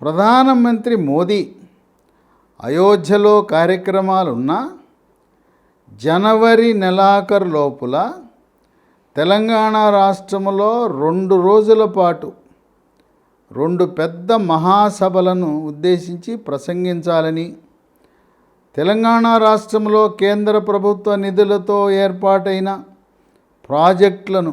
ప్రధానమంత్రి మోదీ అయోధ్యలో కార్యక్రమాలున్నా జనవరి నెలాఖరు లోపల తెలంగాణ రాష్ట్రంలో 2 రోజుల పాటు 2 పెద్ద మహాసభలను ఉద్దేశించి ప్రసంగించాలని, తెలంగాణ రాష్ట్రంలో కేంద్ర ప్రభుత్వ నిధులతో ఏర్పాటైన ప్రాజెక్టులను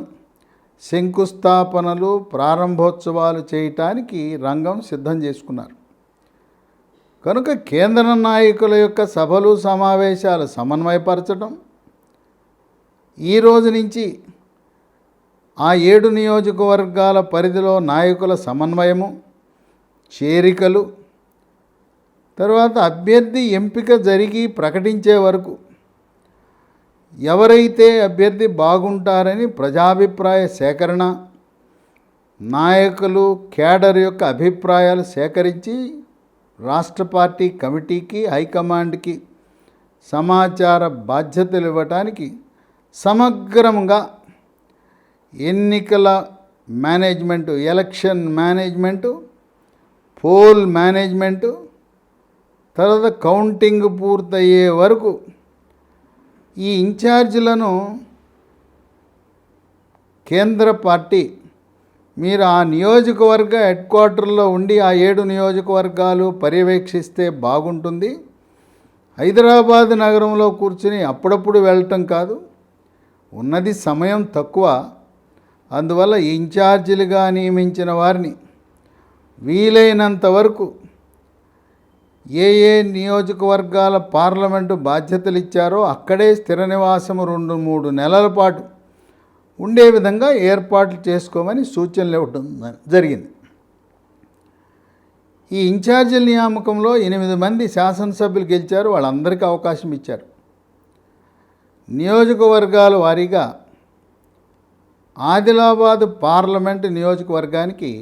శంకుస్థాపనలు, ప్రారంభోత్సవాలు చేయటానికి రంగం సిద్ధం చేసుకున్నారు. కనుక కేంద్ర నాయకుల యొక్క సభలు, సమావేశాలు సమన్వయపరచడం, ఈ రోజు నుంచి ఆ 7 నియోజకవర్గాల పరిధిలో నాయకుల సమన్వయము, చేరికలు, తర్వాత అభ్యర్థి ఎంపిక జరిగి ప్రకటించే వరకు ఎవరైతే అభ్యర్థి బాగుంటారని ప్రజాభిప్రాయ సేకరణ, నాయకులు, కేడర్ యొక్క అభిప్రాయాలు సేకరించి రాష్ట్ర పార్టీ కమిటీకి, హైకమాండ్కి సమాచార బాధ్యతలు ఇవ్వటానికి సమగ్రంగా ఎన్నికల management, election management, pole management, తర్వాత కౌంటింగ్ పూర్తయ్యే వరకు ఈ ఇన్ఛార్జీలను కేంద్ర పార్టీ మీరు ఆ నియోజకవర్గ హెడ్ క్వార్టర్లో ఉండి ఆ 7 నియోజకవర్గాలు పర్యవేక్షిస్తే బాగుంటుంది. హైదరాబాద్ నగరంలో కూర్చుని అప్పుడప్పుడు వెళ్ళటం కాదు, ఉన్నది సమయం తక్కువ. అందువల్ల ఇన్ఛార్జీలుగా నియమించిన వారిని వీలైనంత వరకు ఏ నియోజకవర్గాల పార్లమెంటు బాధ్యతలు ఇచ్చారో అక్కడే స్థిర నివాసము 2-3 నెలల పాటు ఉండే విధంగా ఏర్పాట్లు చేసుకోమని సూచనలు ఇవ్వడం జరిగింది. ఈ ఇన్ఛార్జీల నియామకంలో 8 మంది శాసనసభ్యులు గెలిచారు, వాళ్ళందరికీ అవకాశం ఇచ్చారు. నియోజకవర్గాల వారీగా ఆదిలాబాద్ పార్లమెంటు నియోజకవర్గానికి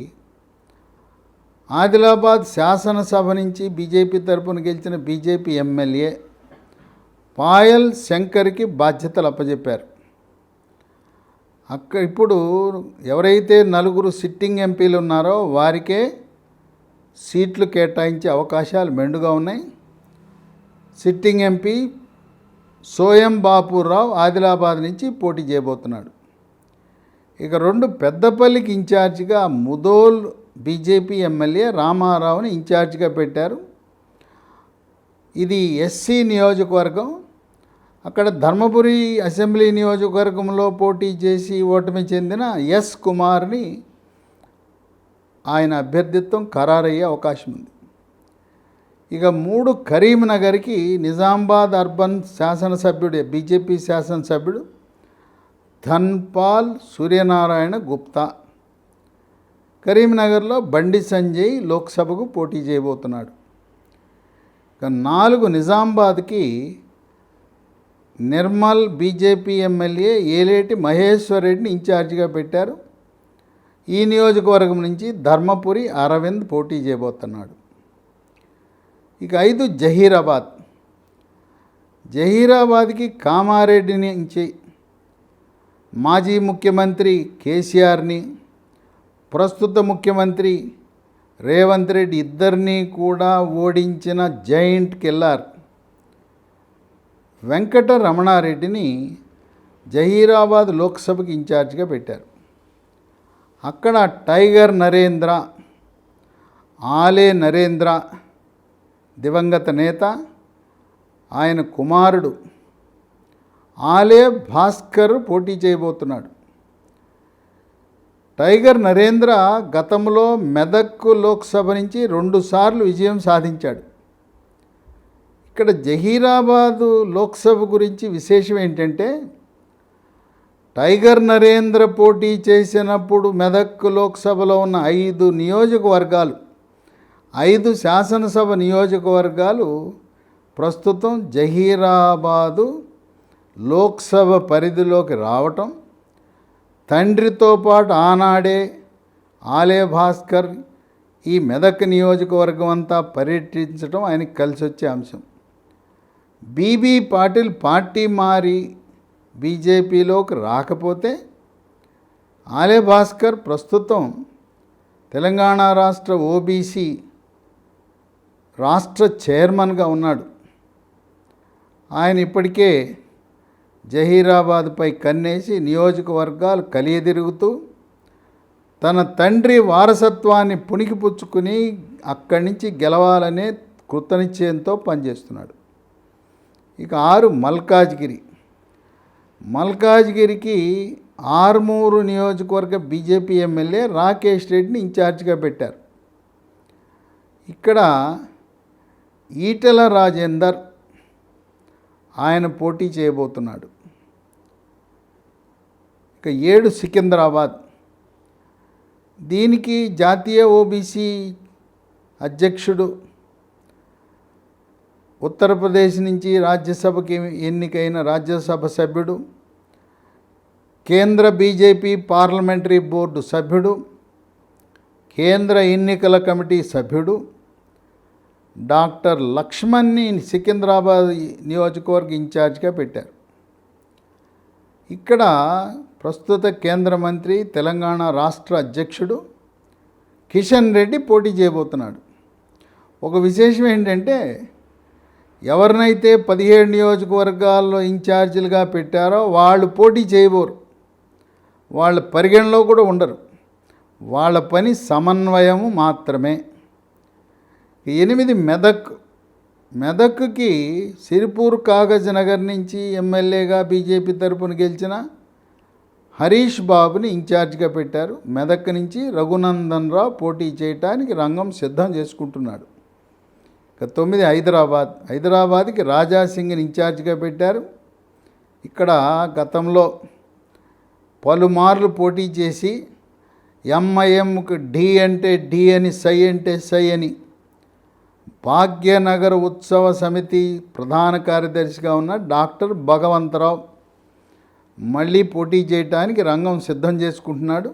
ఆదిలాబాద్ శాసనసభ నుంచి బీజేపీ తరపున గెలిచిన బీజేపీ ఎమ్మెల్యే పాయల్ శంకర్కి బాధ్యతలు అప్పచెప్పారు. ఇప్పుడు ఎవరైతే 4 సిట్టింగ్ ఎంపీలు ఉన్నారో వారికే సీట్లు కేటాయించే అవకాశాలు మెండుగా ఉన్నాయి. సిట్టింగ్ ఎంపీ సోయం బాపురావు ఆదిలాబాద్ నుంచి పోటీ చేయబోతున్నాడు. ఇక 2 పెద్దపల్లికి ఇన్ఛార్జిగా ముదోల్ బీజేపీ ఎమ్మెల్యే రామారావుని ఇన్ఛార్జిగా పెట్టారు. ఇది ఎస్సీ నియోజకవర్గం. అక్కడ ధర్మపురి అసెంబ్లీ నియోజకవర్గంలో పోటీ చేసి ఓటమి చెందిన ఎస్ కుమార్ని ఆయన అభ్యర్థిత్వం ఖరారయ్యే అవకాశం ఉంది. ఇక 3 కరీంనగర్కి నిజామాబాద్ అర్బన్ శాసనసభ్యుడు, బీజేపీ శాసనసభ్యుడు ధన్పాల్ సూర్యనారాయణ గుప్తా. కరీంనగర్లో బండి సంజయ్ లోక్సభకు పోటీ చేయబోతున్నాడు. ఇక 4 నిజామాబాద్కి నిర్మల్ బీజేపీ ఎమ్మెల్యే ఏలేటి మహేశ్వర్ రెడ్డిని ఇన్ఛార్జిగా పెట్టారు. ఈ నియోజకవర్గం నుంచి ధర్మపురి అరవింద్ పోటీ చేయబోతున్నాడు. ఇక 5 జహీరాబాద్కి కామారెడ్డి నుంచి మాజీ ముఖ్యమంత్రి కేసీఆర్ని, ప్రస్తుత ముఖ్యమంత్రి రేవంత్ రెడ్డి ఇద్దరినీ కూడా ఓడించిన జైంట్ కిల్లర్ వెంకట రమణారెడ్డిని జహీరాబాద్ లోక్సభకి ఇన్ఛార్జిగా పెట్టారు. అక్కడ టైగర్ నరేంద్ర, ఆలే నరేంద్ర దివంగత నేత, ఆయన కుమారుడు ఆలే భాస్కర్ పోటీ చేయబోతున్నాడు. టైగర్ నరేంద్ర గతంలో మెదక్ లోక్సభ నుంచి 2 సార్లు విజయం సాధించాడు. ఇక్కడ జహీరాబాదు లోక్సభ గురించి విశేషం ఏంటంటే, టైగర్ నరేంద్ర పోటీ చేసినప్పుడు మెదక్ లోక్సభలో ఉన్న 5 నియోజకవర్గాలు, 5 శాసనసభ నియోజకవర్గాలు ప్రస్తుతం జహీరాబాదు లోక్సభ పరిధిలోకి రావటం, తండ్రితో పాటు ఆనాడే ఆలే భాస్కర్ ఈ మెదక్ నియోజకవర్గం అంతా పర్యటించడం ఆయనకి కలిసి వచ్చే అంశం. బీబీ పాటిల్ పార్టీ మారి బీజేపీలోకి రాకపోతే ఆలే భాస్కర్ ప్రస్తుతం తెలంగాణ రాష్ట్ర ఓబీసీ రాష్ట్ర చైర్మన్గా ఉన్నాడు. ఆయన ఇప్పటికే జహీరాబాద్పై కన్నేసి నియోజకవర్గాలు కలియదిరుగుతూ తన తండ్రి వారసత్వాన్ని పుణికిపుచ్చుకుని అక్కడి నుంచి గెలవాలనే కృతనిశ్చయంతో పనిచేస్తున్నాడు. ఇక 6 మల్కాజ్గిరికి ఆర్మూరు నియోజకవర్గ బీజేపీ ఎమ్మెల్యే రాకేష్ రెడ్డిని ఇన్ఛార్జిగా పెట్టారు. ఇక్కడ ఈటెల రాజేందర్ ఆయన పోటీ చేయబోతున్నాడు. ఇక 7 సికింద్రాబాద్, దీనికి జాతీయ ఓబీసీ అధ్యక్షుడు, ఉత్తరప్రదేశ్ నుంచి రాజ్యసభకి ఎన్నికైన రాజ్యసభ సభ్యుడు, కేంద్ర బీజేపీ పార్లమెంటరీ బోర్డు సభ్యుడు, కేంద్ర ఎన్నికల కమిటీ సభ్యుడు డాక్టర్ లక్ష్మణ్ని సికింద్రాబాద్ నియోజకవర్గ ఇన్ఛార్జిగా పెట్టారు. ఇక్కడ ప్రస్తుత కేంద్ర మంత్రి, తెలంగాణ రాష్ట్ర అధ్యక్షుడు కిషన్ రెడ్డి పోటీ చేయబోతున్నాడు. ఒక విశేషం ఏంటంటే, ఎవరినైతే 17 నియోజకవర్గాల్లో ఇన్ఛార్జీలుగా పెట్టారో వాళ్ళు పోటీ చేయబోరు, వాళ్ళ పరిగణలో కూడా ఉండరు. వాళ్ళ పని సమన్వయము మాత్రమే. 8 మెదక్కి సిరిపూర్ కాగజ్ నగర్ నుంచి ఎమ్మెల్యేగా బీజేపీ తరపున గెలిచిన హరీష్ బాబుని ఇన్ఛార్జిగా పెట్టారు. మెదక్ నుంచి రఘునందన్ రావు పోటీ చేయడానికి రంగం సిద్ధం చేసుకుంటున్నాడు. ఇక 9 హైదరాబాద్కి రాజాసింగ్ని ఇన్ఛార్జిగా పెట్టారు. ఇక్కడ గతంలో పలుమార్లు పోటీ చేసి ఎంఐఎంకు ఢీ అంటే ఢీ అని, సై అంటే సై అని భాగ్యనగర్ ఉత్సవ సమితి ప్రధాన కార్యదర్శిగా ఉన్న డాక్టర్ భగవంతరావు మళ్ళీ పోటీ చేయడానికి రంగం సిద్ధం చేసుకుంటున్నాడు.